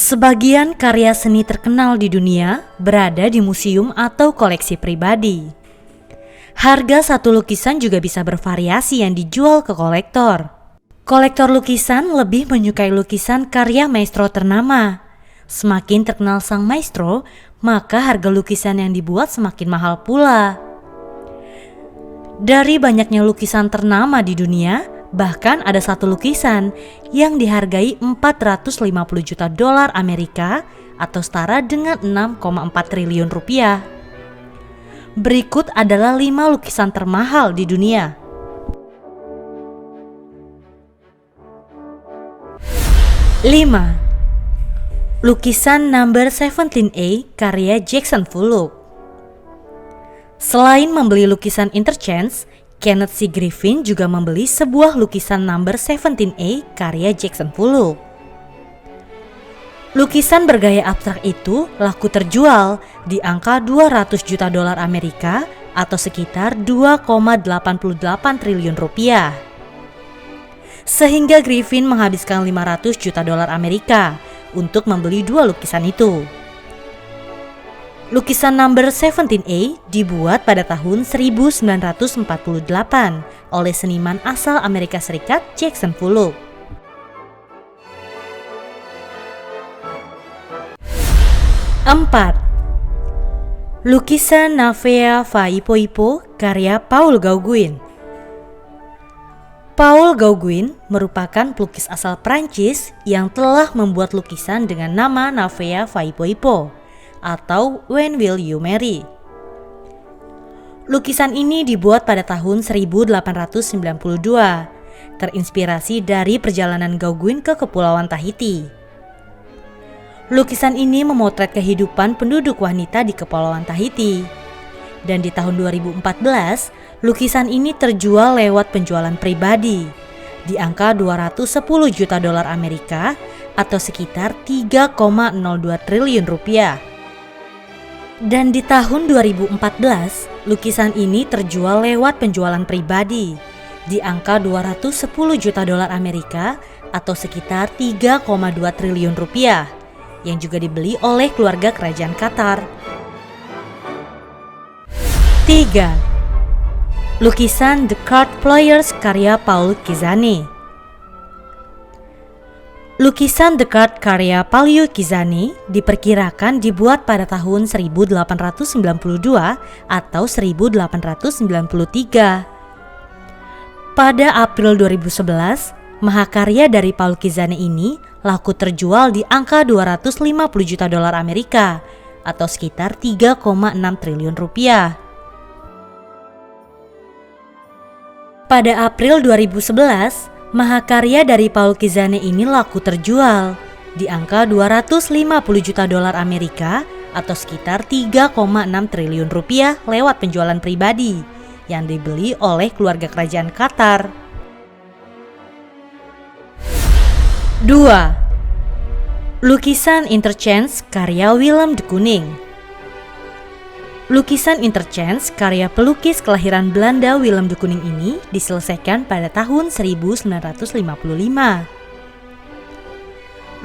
Sebagian karya seni terkenal di dunia berada di museum atau koleksi pribadi. Harga satu lukisan juga bisa bervariasi yang dijual ke kolektor. Kolektor lukisan lebih menyukai lukisan karya maestro ternama. Semakin terkenal sang maestro, maka harga lukisan yang dibuat semakin mahal pula. Dari banyaknya lukisan ternama di dunia, bahkan ada satu lukisan yang dihargai 450 juta dolar Amerika atau setara dengan 6,4 triliun rupiah. Berikut adalah 5 lukisan termahal di dunia. 5. Lukisan Number 17A karya Jackson Pollock. Selain membeli lukisan Interchance, Kenneth C. Griffin juga membeli sebuah lukisan Number 17A karya Jackson Pollock. Lukisan bergaya abstrak itu laku terjual di angka 200 juta dolar Amerika atau sekitar 2,88 triliun rupiah. Sehingga Griffin menghabiskan 500 juta dolar Amerika untuk membeli dua lukisan itu. Lukisan Number 17A dibuat pada tahun 1948 oleh seniman asal Amerika Serikat Jackson Pollock. 4. Lukisan Navea Faipoipo karya Paul Gauguin. Paul Gauguin merupakan pelukis asal Prancis yang telah membuat lukisan dengan nama Navea Faipoipo atau When Will You Marry. Lukisan ini dibuat pada tahun 1892, terinspirasi dari perjalanan Gauguin ke Kepulauan Tahiti. Lukisan ini memotret kehidupan penduduk wanita di Kepulauan Tahiti. Dan di tahun 2014, lukisan ini terjual lewat penjualan pribadi di angka 210 juta dolar Amerika atau sekitar 3,02 triliun rupiah. Dan di tahun 2014, lukisan ini terjual lewat penjualan pribadi di angka 210 juta dolar Amerika atau sekitar 3,2 triliun rupiah yang juga dibeli oleh keluarga kerajaan Qatar. 3. Lukisan The Card Players karya Paul Cézanne. Lukisan The Card karya Paul Cézanne diperkirakan dibuat pada tahun 1892 atau 1893. Pada April 2011, mahakarya dari Paul Cézanne ini laku terjual di angka 250 juta dolar Amerika atau sekitar 3,6 triliun rupiah. Pada April 2011, mahakarya dari Paul Cézanne ini laku terjual di angka 250 juta dolar Amerika atau sekitar 3,6 triliun rupiah lewat penjualan pribadi yang dibeli oleh keluarga kerajaan Qatar. 2. Lukisan Interchance karya Willem de Kooning. Lukisan Interchance karya pelukis kelahiran Belanda Willem de Kooning ini diselesaikan pada tahun 1955.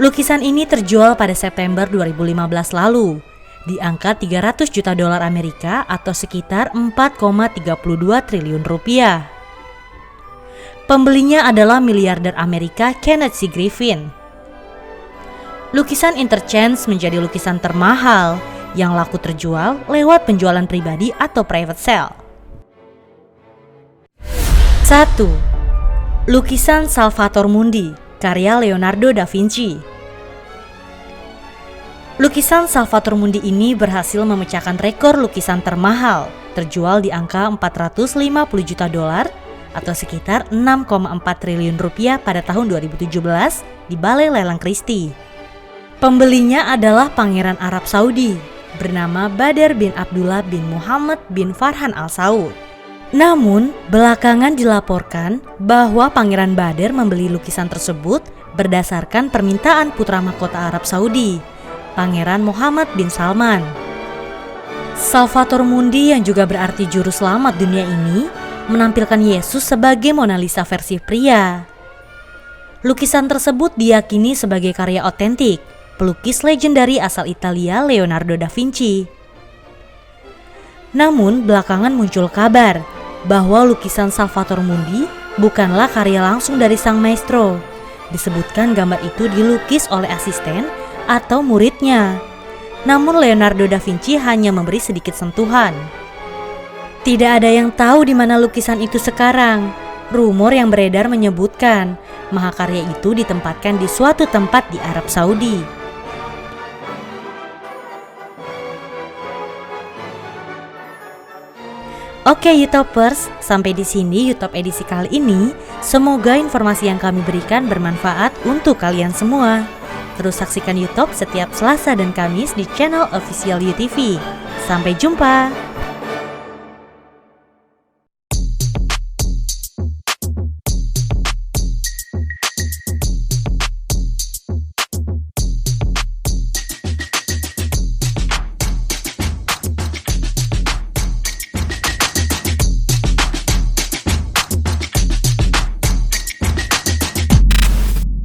Lukisan ini terjual pada September 2015 lalu di angka 300 juta dolar Amerika atau sekitar 4,32 triliun rupiah. Pembelinya adalah miliarder Amerika Kenneth C. Griffin. Lukisan Interchance menjadi lukisan termahal yang laku terjual lewat penjualan pribadi atau private sale. 1. Lukisan Salvator Mundi karya Leonardo da Vinci. Lukisan Salvator Mundi ini berhasil memecahkan rekor lukisan termahal, terjual di angka 450 juta dolar atau sekitar 6,4 triliun rupiah pada tahun 2017 di Balai Lelang Christie. Pembelinya adalah Pangeran Arab Saudi bernama Badr bin Abdullah bin Muhammad bin Farhan Al Saud. Namun, belakangan dilaporkan bahwa Pangeran Badr membeli lukisan tersebut berdasarkan permintaan putra mahkota Arab Saudi, Pangeran Muhammad bin Salman. Salvator Mundi yang juga berarti juru selamat dunia ini menampilkan Yesus sebagai Mona Lisa versi pria. Lukisan tersebut diyakini sebagai karya otentik pelukis legendari asal Italia Leonardo da Vinci. Namun belakangan muncul kabar bahwa lukisan Salvator Mundi bukanlah karya langsung dari sang maestro. Disebutkan gambar itu dilukis oleh asisten atau muridnya. Namun Leonardo da Vinci hanya memberi sedikit sentuhan. Tidak ada yang tahu di mana lukisan itu sekarang. Rumor yang beredar menyebutkan mahakarya itu ditempatkan di suatu tempat di Arab Saudi. Oke YouTubers, sampai di sini YouTube edisi kali ini. Semoga informasi yang kami berikan bermanfaat untuk kalian semua. Terus saksikan YouTube setiap Selasa dan Kamis di channel official UTV. Sampai jumpa.